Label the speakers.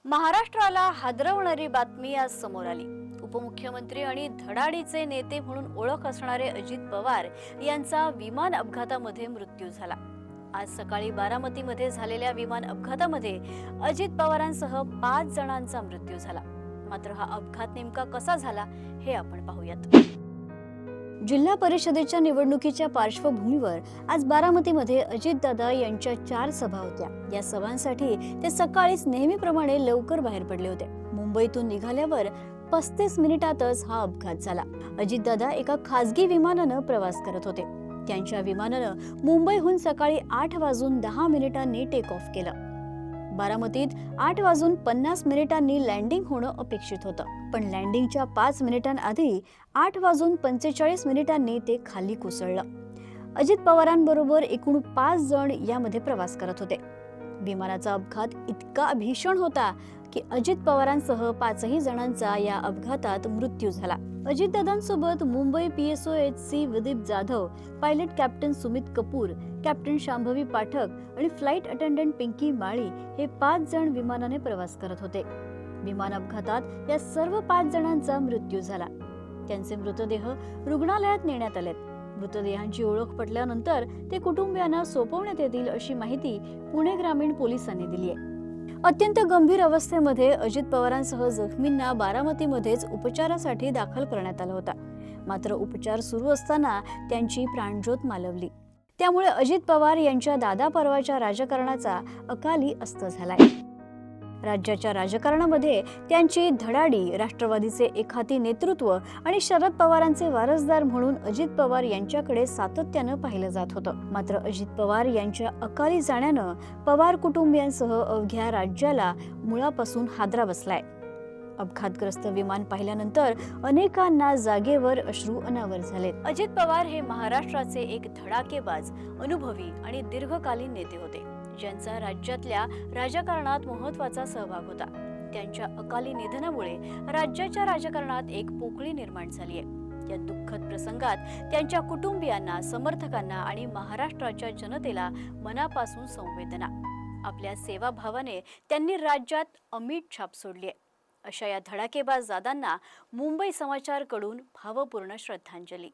Speaker 1: महाराष्ट्राला हादरवणारी बातमी आज समोर आली। उपमुख्यमंत्री आणि धडाडीचे नेते म्हणून ओळख असणारे अजित पवार यांचा विमान अपघातामध्ये मृत्यू झाला। आज सकाळी बारामतीमध्ये झालेल्या विमान अपघातामध्ये अजित पवारांसह 5 जणांचा मृत्यू झाला। मात्र हा अपघात नेमका कसा झाला हे आपण पाहूयात। जिल्हा परिषदेच्या निवडणुकीच्या पार्श्वभूमीवर आज बारामतीमध्ये अजितदादा यांच्या 4 सभा होत्या। या सभांसाठी ते सकाळीच नेहमीप्रमाणे लवकर बाहेर पडले होते। मुंबईतून निघाल्यावर 35 मिनिटातच हा अपघात झाला। अजितदादा एका खासगी विमानाने प्रवास करत होते। त्यांच्या विमानाने मुंबईहून सकाळी 8:10 टेक ऑफ केलं। बारामतीत 8:50 लँडिंग होणं अपेक्षित होतं, पण लँडिंगच्या 5 मिनिटांआधी 8:45 ते खाली कोसळलं। अजित पवारांबरोबर एकूण 5 जण यामध्ये प्रवास करत होते। विमानाचा अपघात इतका भीषण होता की अजित पवारांसह 5ही जणांचा या अपघातात मृत्यू झाला। अजितदादांसोबत Mumbai PSOHC Vidip Jadhav, pilot captain Sumit Kapoor, captain Shambhavi Pathak आणि फ्लाइट अटेंडंट पिंकी माळी हे 5 जण विमानाने प्रवास करत होते। विमान अपघातात या सर्व 5 जणांचा मृत्यू झाला। त्यांचे मृतदेह रुग्णालयात नेण्यात आले। मृतदेहांची ओळख पटल्यानंतर ते कुटुंबियांना सोपवण्यात येतील अशी माहिती पुणे ग्रामीण पोलिसांनी दिली आहे। अत्यंत गंभीर अवस्थेमध्ये अजित पवारांसह जखमींना बारामतीमध्येच उपचारासाठी दाखल करण्यात आलं होतं। मात्र उपचार सुरू असताना त्यांची प्राणज्योत मालवली। त्यामुळे अजित पवार यांच्या दादा परवाच्या राजकारणाचा अकाली अस्त झालाय। राज्याच्या राजकारणामध्ये त्यांची धडाडी, राष्ट्रवादीचे एकहाती नेतृत्व आणि शरद पवारांचे वारसदार म्हणून अजित पवार यांच्याकडे सातत्यानं पाहिलं जात होतं। मात्र अजित पवार यांच्या अकाली जाण्यानं पवार कुटुंबियांसह अवघ्या राज्याला मुळापासून हादरा बसलाय। अपघातग्रस्त विमान पाहिल्यानंतर अनेकांना जागेवर अश्रू अनावर झाले। अजित पवार हे महाराष्ट्राचे एक धडाकेबाज, अनुभवी आणि दीर्घकालीन नेते होते, ज्यांचा राज्यातल्या राजकारणात महत्त्वाचा सहभाग होता। त्यांच्या अकाली निधनामुळे राज्याच्या राजकारणात एक पोकळी निर्माण झाली आहे। या दुःखद प्रसंगात त्यांच्या कुटुंबियांना, समर्थकांना आणि महाराष्ट्राच्या जनतेला मनापासून संवेदना। आपल्या सेवाभावाने त्यांनी राज्यात अमिट छाप सोडली आहे। अशा या धडाकेबाज दादांना मुंबई समाचारकडून भावपूर्ण श्रद्धांजली।